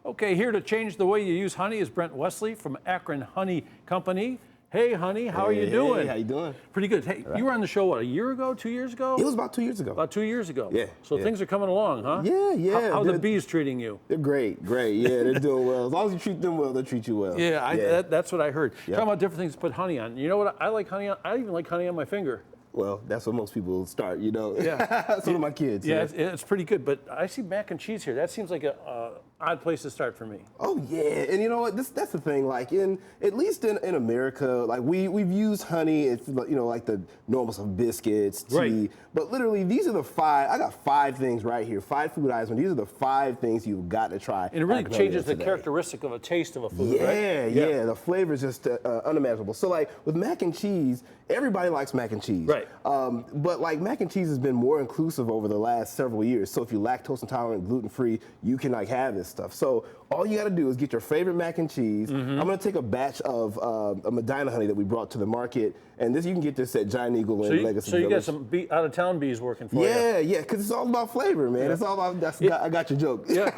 Okay, here to change the way you use honey is Brent Wesley from Akron Honey Company. Hey, honey, how are you doing? Hey, how you doing? Pretty good. Hey, you were on the show, what, a year ago, 2 years ago? It was about 2 years ago. About 2 years ago. Yeah. So things are coming along, huh? Yeah. How are the bees treating you? They're great. Yeah, they're doing well. As long as you treat them well, they'll treat you well. Yeah, that's what I heard. Yep. Talking about different things to put honey on. You know what? I like honey on, I even like honey on my finger. Well, that's what most people start, you know. Yeah. Some of my kids. Yeah, it's pretty good. But I see mac and cheese here. That seems like a odd place to start for me. Oh yeah, and you know what? That's the thing. Like at least in America, like we've used honey. It's like the normal stuff, biscuits, tea. Right. But literally, these are the 5. I got 5 things right here. 5 food items. These are the 5 things you've got to try. And it really changes the characteristic of a taste of a food, right? Yeah. The flavor is just unimaginable. So like with mac and cheese, everybody likes mac and cheese. Right. But like mac and cheese has been more inclusive over the last several years. So if you're lactose intolerant, gluten free, you can like have this stuff. So all you got to do is get your favorite mac and cheese. I'm going to take a batch of a Medina honey that we brought to the market, and you can get this at Giant Eagle and Legacy So you Village. got some out of town bees working for you. Yeah, because it's all about flavor, man. It's all about. I got your joke. Yeah.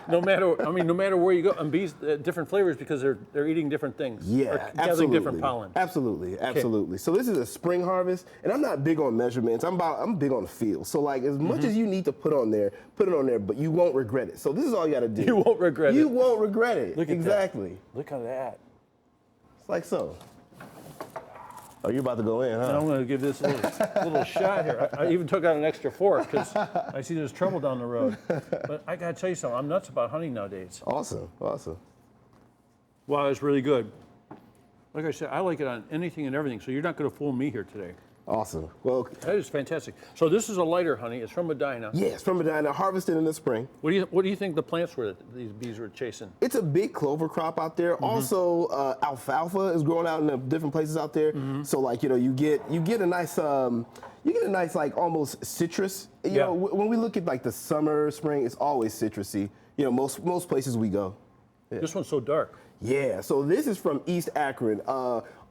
no matter where you go, and bees different flavors because they're eating different things. Yeah, or gathering absolutely. different pollen. Absolutely. So this is a spring harvest, and I'm not big on measurements. I'm big on the feel. So like as much as you need to put it on there, but you won't regret it. So this is all you got to do. You won't regret it. You won't regret it. Look at exactly. That. Look at that. It's like so. Oh, you're about to go in, huh? And I'm going to give this a little shot here. I even took out an extra fork because I see there's trouble down the road. But I got to tell you something. I'm nuts about honey nowadays. Awesome. Wow, it's really good. Like I said, I like it on anything and everything, so you're not going to fool me here today. Awesome. Well, that is fantastic. So this is a lighter honey. It's from Medina. Yeah, it's from Medina, harvested in the spring. What do you think the plants were that these bees were chasing? It's a big clover crop out there. Also, alfalfa is growing out in different places out there. So like you get a nice like almost citrus. You know, when we look at like the summer, spring, it's always citrusy. You know, most places we go. Yeah. This one's so dark. Yeah, so this is from East Akron.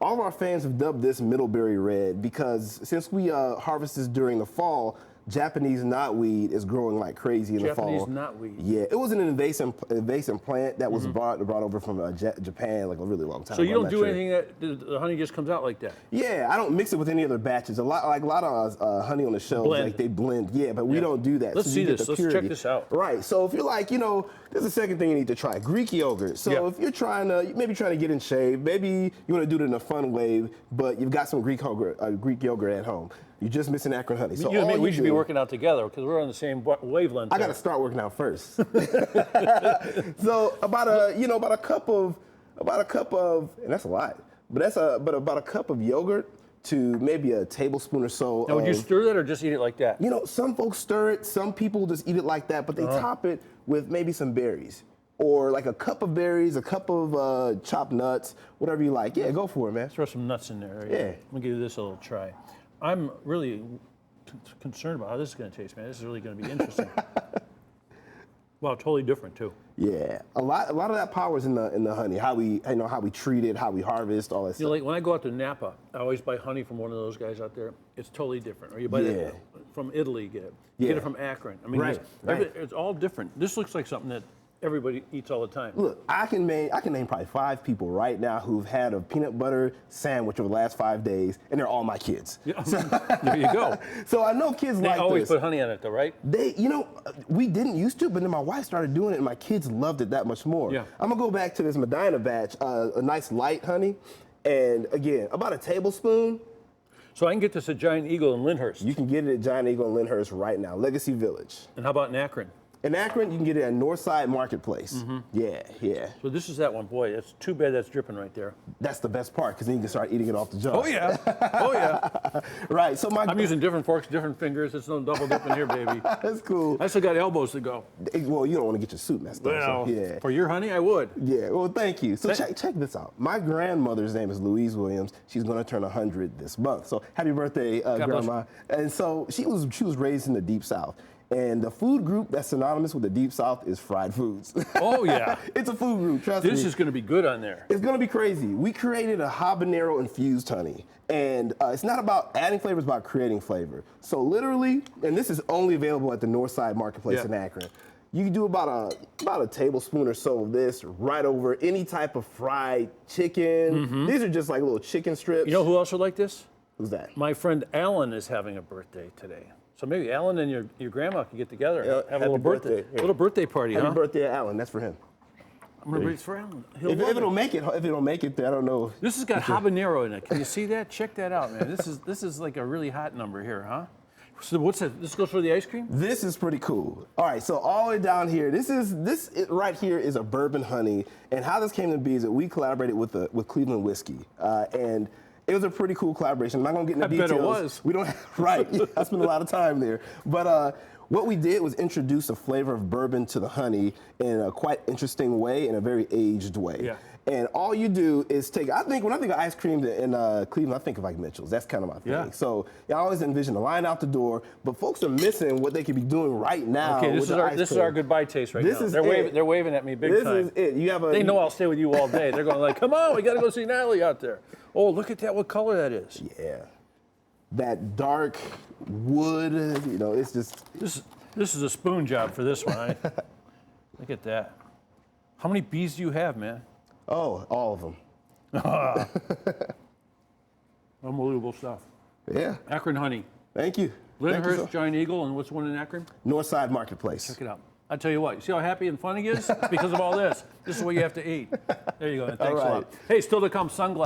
All of our fans have dubbed this Middleberry Red because since we harvest this during the fall, Japanese knotweed is growing like crazy in the fall. Japanese knotweed. Yeah, it was an invasive plant that was brought over from Japan like a really long time ago. So you don't do anything that the honey just comes out like that? Yeah, I don't mix it with any other batches. A lot of honey on the shelves, like they blend. Yeah, but we don't do that. Let's see this. Let's check this out. Right. So if you're like, there's a second thing you need to try: Greek yogurt. So if you're trying to get in shape, maybe you want to do it in a fun way, but you've got some Greek yogurt at home. You're just missing Akron honey. So we should be working out together because we're on the same wavelength. I got to start working out first. So about a cup of, and that's a lot, but about a cup of yogurt to maybe a tablespoon or so. Now, would you stir that or just eat it like that? Some folks stir it. Some people just eat it like that, but they top it with maybe some berries. Or like a cup of berries, a cup of chopped nuts, whatever you like. Yeah, go for it, man. Throw some nuts in there. Yeah. Let me give this a little try. I'm really concerned about how this is going to taste, man. This is really going to be interesting. Wow, totally different too. Yeah, a lot of that power is in the honey. How we treat it, how we harvest, all that stuff. Like when I go out to Napa, I always buy honey from one of those guys out there. It's totally different. Or you buy it from Italy, get it. You get it from Akron. I mean, it's all different. This looks like something that everybody eats all the time. Look, I can name probably 5 people right now who've had a peanut butter sandwich over the last 5 days, and they're all my kids. Yeah. There you go. So I know kids like this. They always put honey on it, though, right? We didn't used to, but then my wife started doing it, and my kids loved it that much more. Yeah. I'm gonna go back to this Medina batch, a nice light honey, and again, about a tablespoon. So I can get this at Giant Eagle in Lyndhurst. You can get it at Giant Eagle in Lyndhurst right now, Legacy Village. And how about in Akron? In Akron, you can get it at Northside Marketplace. Yeah. So this is that one. Boy, it's too bad that's dripping right there. That's the best part, because then you can start eating it off the jar. Oh, yeah. Right, so I'm using different forks, different fingers. It's no double dipping here, baby. That's cool. I still got elbows to go. Well, you don't want to get your soup messed up. Well, so, yeah. For your honey, I would. Yeah, well, thank you. So check this out. My grandmother's name is Louise Williams. She's going to turn 100 this month. So happy birthday, Grandma. And so she was raised in the Deep South. And the food group that's synonymous with the Deep South is fried foods. Oh, yeah. It's a food group, trust me. This is going to be good on there. It's going to be crazy. We created a habanero infused honey. And it's not about adding flavor, it's about creating flavor. So literally, and this is only available at the Northside Marketplace in Akron, You do about a tablespoon or so of this right over any type of fried chicken. These are just like little chicken strips. You know who else would like this? Who's that? My friend Alan is having a birthday today. So maybe Alan and your grandma can get together and have a little birthday party, Happy huh? birthday, Alan. That's for him. I'm gonna bring it for Alan. If it don't make it, I don't know. This has got habanero in it. Can you see that? Check that out, man. This is like a really hot number here, huh? So what's that? This goes for the ice cream? This is pretty cool. All right, so all the way down here, right here is a bourbon honey, and how this came to be is that we collaborated with Cleveland whiskey, and it was a pretty cool collaboration. I'm not gonna get into details. I bet it was. We don't right. I spent a lot of time there, but what we did was introduce a flavor of bourbon to the honey in a quite interesting way, in a very aged way. Yeah. And all you do is when I think of ice cream in Cleveland, I think of like Mitchell's. That's kind of my thing. Yeah. So I always envision a line out the door, but folks are missing what they could be doing right now. Okay, this is our goodbye taste right now. They're waving at me big time. This is it. They know I'll stay with you all day. They're going like, come on, we got to go see Natalie out there. Oh, look at that! What color that is? Yeah, that dark wood. It's just. This is a spoon job for this one. Look at that. How many bees do you have, man? Oh, all of them. Unbelievable stuff. Yeah. Akron honey. Thank you. Lyndhurst, Giant Eagle, and what's one in Akron? Northside Marketplace. Check it out. I tell you what, you see how happy and fun he is? It's because of all this. This is what you have to eat. There you go. Thanks a lot. Hey, still to come, sunglasses.